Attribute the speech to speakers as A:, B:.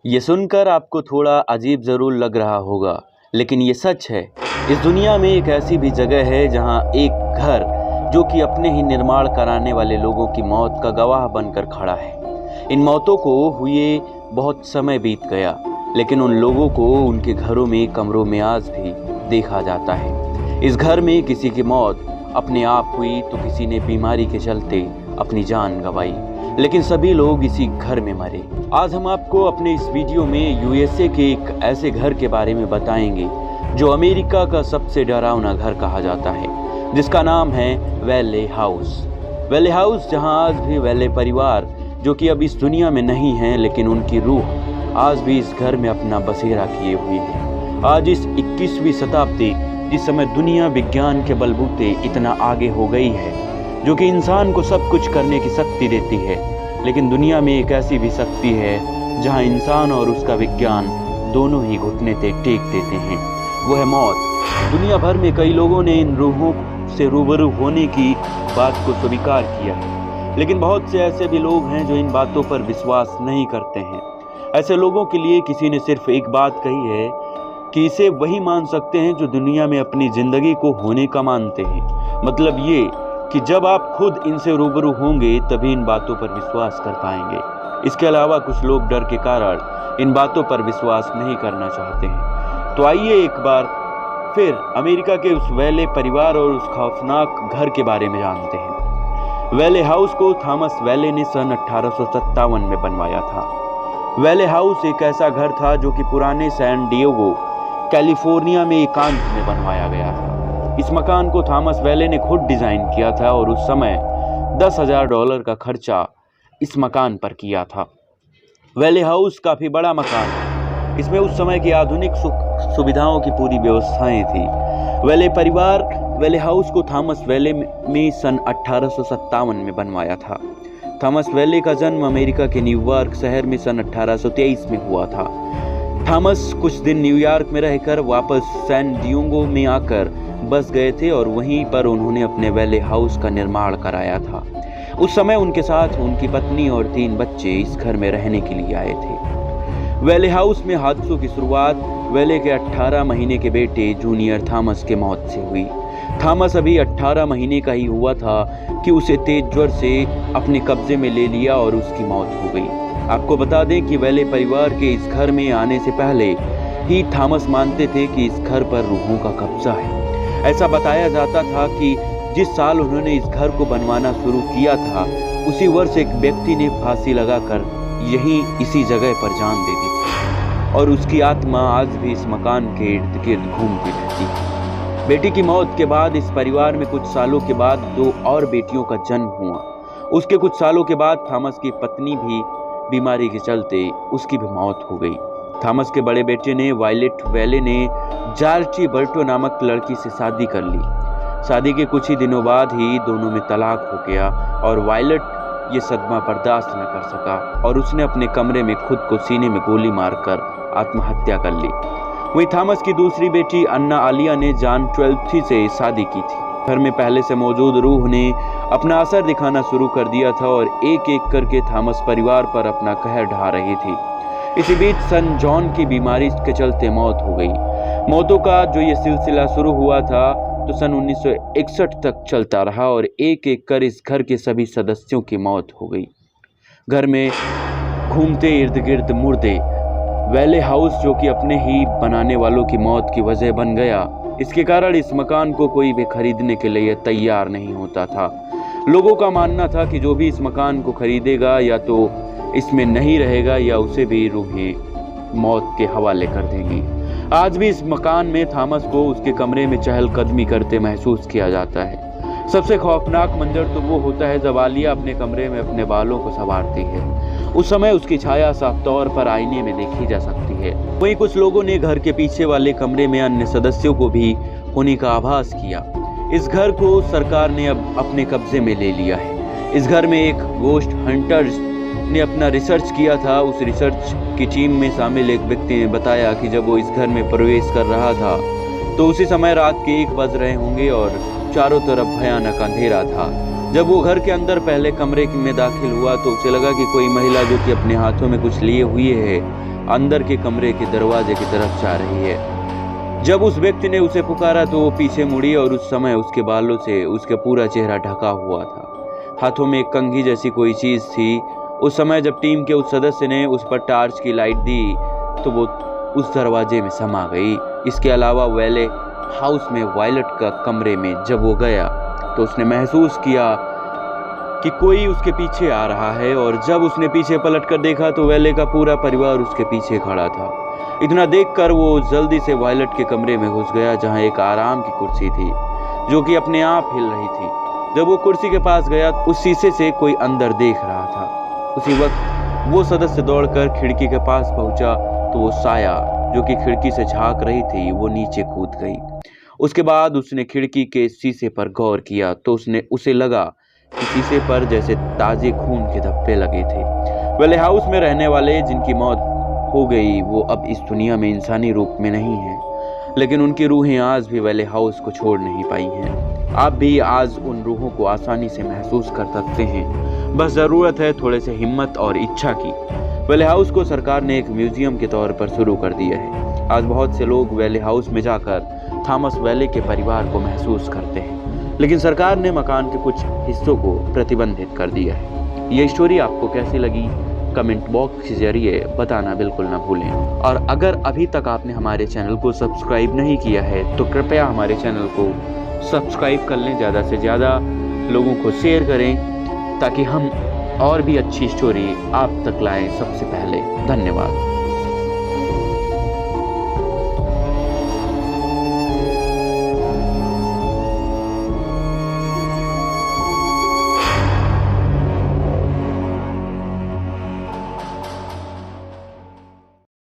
A: ये सुनकर आपको थोड़ा अजीब ज़रूर लग रहा होगा, लेकिन ये सच है। इस दुनिया में एक ऐसी भी जगह है जहाँ एक घर जो कि अपने ही निर्माण कराने वाले लोगों की मौत का गवाह बनकर खड़ा है। इन मौतों को हुए बहुत समय बीत गया, लेकिन उन लोगों को उनके घरों में कमरों में आज भी देखा जाता है। इस घर में किसी की मौत अपने आप हुई तो किसी ने बीमारी के चलते अपनी जान गंवाई, लेकिन सभी लोग इसी घर में मरे। आज हम आपको अपने इस वीडियो में यूएसए के एक ऐसे घर के बारे में बताएंगे जो अमेरिका का सबसे डरावना घर कहा जाता है, जिसका नाम है वैले हाउस। वैले हाउस, जहां आज भी वैले परिवार जो कि अब इस दुनिया में नहीं है, लेकिन उनकी रूह आज भी इस घर में अपना बसेरा किए हुए है। आज इस 21वीं शताब्दी, जिस समय दुनिया विज्ञान के बलबूते इतना आगे हो गई है जो कि इंसान को सब कुछ करने की शक्ति देती है, लेकिन दुनिया में एक ऐसी भी शक्ति है जहां इंसान और उसका विज्ञान दोनों ही घुटने टेक देते हैं, वो है मौत। दुनिया भर में कई लोगों ने इन रूहों से रूबरू होने की बात को स्वीकार किया है, लेकिन बहुत से ऐसे भी लोग हैं जो इन बातों पर विश्वास नहीं करते हैं। ऐसे लोगों के लिए किसी ने सिर्फ एक बात कही है कि इसे वही मान सकते हैं जो दुनिया में अपनी जिंदगी को होने का मानते हैं। मतलब ये कि जब आप खुद इनसे रूबरू होंगे तभी इन बातों पर विश्वास कर पाएंगे। इसके अलावा कुछ लोग डर के कारण इन बातों पर विश्वास नहीं करना चाहते हैं। तो आइए एक बार फिर अमेरिका के उस वैले परिवार और उस खौफनाक घर के बारे में जानते हैं। वैले हाउस को थॉमस वैले ने सन 1857 में बनवाया था। वैले हाउस एक ऐसा घर था जो कि पुराने सैन डिएगो, कैलिफोर्निया में एकांत में बनवाया गया था। इस मकान को थॉमस वैले ने खुद डिज़ाइन किया था और उस समय $10,000 का खर्चा इस मकान पर किया था। वैले हाउस काफ़ी बड़ा मकान है। इसमें उस समय की आधुनिक सुविधाओं की पूरी व्यवस्थाएं थी। वैले परिवार वैले हाउस को थॉमस वैले में सन 1857 में बनवाया था। थॉमस वैले का जन्म अमेरिका के न्यूयॉर्क शहर में सन 1823 में हुआ था। थॉमस कुछ दिन न्यूयॉर्क में रहकर वापस सैन डिएगो में आकर बस गए थे और वहीं पर उन्होंने अपने वैले हाउस का निर्माण कराया था। उस समय उनके साथ उनकी पत्नी और 3 बच्चे इस घर में रहने के लिए आए थे। वैले हाउस में हादसों की शुरुआत वैले के 18 महीने के बेटे जूनियर थॉमस के मौत से हुई। थॉमस अभी 18 महीने का ही हुआ था कि उसे तेज ज्वर से अपने कब्जे में ले लिया और उसकी मौत हो गई। आपको बता दें कि वैले परिवार के इस घर में आने से पहले ही थॉमस मानते थे कि इस घर पर रूहों का कब्जा है। ऐसा बताया जाता था कि जिस साल उन्होंने इस घर को बनवाना शुरू किया था, उसी वर्ष एक व्यक्ति ने फांसी लगाकर यहीं इसी जगह पर जान दे दी थी और उसकी आत्मा आज भी इस मकान के इर्द गिर्द घूमती रहती है। बेटी की मौत के बाद इस परिवार में कुछ सालों के बाद 2 और बेटियों का जन्म हुआ। उसके कुछ सालों के बाद थॉमस की पत्नी भी बीमारी के चलते उसकी भी मौत हो गई। थॉमस के बड़े बेटे ने वायलेट वैले ने जॉर्जी बर्टो नामक लड़की से शादी कर ली। शादी के कुछ ही दिनों बाद ही दोनों में तलाक हो गया और वायलेट ये सदमा बर्दाश्त न कर सका और उसने अपने कमरे में खुद को सीने में गोली मारकर आत्महत्या कर ली। वहीं थॉमस की दूसरी बेटी अन्ना आलिया ने जॉन ट्वेल्थी से शादी की थी। घर में पहले से मौजूद रूह ने अपना असर दिखाना शुरू कर दिया था और एक एक करके थॉमस परिवार पर अपना कहर ढा रही थी। इसी बीच सन जॉन की बीमारी के चलते मौत हो गई। मौतों का जो ये सिलसिला शुरू हुआ था तो सन 1961 तक चलता रहा और एक एक कर इस घर के सभी सदस्यों की मौत हो गई। घर में घूमते इर्द गिर्द मुर्दे। वैले हाउस जो कि अपने ही बनाने वालों की मौत की वजह बन गया, इसके कारण इस मकान को कोई भी खरीदने के लिए तैयार नहीं होता था। लोगों का मानना था कि जो भी इस मकान को खरीदेगा या तो इसमें नहीं रहेगा या उसे भी रूहें मौत के हवाले कर देंगी। आज भी इस मकान में थॉमस को उसके कमरे में चहलकदमी करते महसूस किया जाता है। सबसे खौफनाक मंजर तो वो होता है जब आलिया अपने कमरे में अपने बालों को संवारती है। उस समय उसकी छाया साफ तौर पर आईने में देखी जा सकती है। वहीं कुछ लोगों ने घर के पीछे वाले कमरे में अन्य सदस्यों को भी होने का आभास किया। इस घर को सरकार ने अब अपने कब्जे में ले लिया है। इस घर में एक गोस्ट हंटर्स ने अपना रिसर्च किया था। उस रिसर्च की टीम में शामिल एक व्यक्ति ने बताया कि जब वो इस घर में प्रवेश कर रहा था तो उसी समय रात के 1 बज रहे होंगे और चारों तरफ भयानक अंधेरा था। जब वो घर के अंदर पहले कमरे में दाखिल हुआ तो उसे लगा कि कोई महिला जो कि अपने हाथों में कुछ लिए हुए है अंदर के कमरे के दरवाजे की तरफ जा रही है। जब उस व्यक्ति ने उसे पुकारा तो वो पीछे मुड़ी और उस समय उसके बालों से उसका पूरा चेहरा ढका हुआ था। हाथों में एक कंघी जैसी कोई चीज थी। उस समय जब टीम के उस सदस्य ने उस पर टार्च की लाइट दी तो वो उस दरवाजे में समा गई। इसके अलावा वैले हाउस में वायलट का कमरे में जब वो गया तो उसने महसूस किया कि कोई उसके पीछे आ रहा है, और जब उसने पीछे पलट कर देखा तो वैले का पूरा परिवार उसके पीछे खड़ा था। इतना देखकर वो जल्दी से वायलट के कमरे में घुस गया, जहां एक आराम की कुर्सी थी जो कि अपने आप हिल रही थी। जब वो कुर्सी के पास गया उस शीशे से कोई अंदर देख रहा था। उसी वक्त वो सदस्य दौड़कर खिड़की के पास पहुंचा तो वो साया जो कि खिड़की से झांक रही थी वो नीचे कूद गई। उसके बाद उसने खिड़की के शीशे पर गौर किया तो उसे लगा कि शीशे पर जैसे ताजे खून के धब्बे लगे थे। वैले हाउस में रहने वाले जिनकी मौत हो गई वो अब इस दुनिया में इंसानी रूप में नहीं है, लेकिन उनकी रूहें आज भी वैले हाउस को छोड़ नहीं पाई हैं। आप भी आज उन रूहों को आसानी से महसूस कर सकते हैं, बस ज़रूरत है थोड़े से हिम्मत और इच्छा की। वैले हाउस को सरकार ने एक म्यूजियम के तौर पर शुरू कर दिया है। आज बहुत से लोग वैले हाउस में जाकर थॉमस वैले के परिवार को महसूस करते हैं, लेकिन सरकार ने मकान के कुछ हिस्सों को प्रतिबंधित कर दिया है। ये स्टोरी आपको कैसी लगी कमेंट बॉक्स के जरिए बताना बिल्कुल ना भूलें। और अगर अभी तक आपने हमारे चैनल को सब्सक्राइब नहीं किया है तो कृपया हमारे चैनल को सब्सक्राइब कर लें, ज़्यादा से ज़्यादा लोगों को शेयर करें ताकि हम और भी अच्छी स्टोरी आप तक लाएं सबसे पहले। धन्यवाद।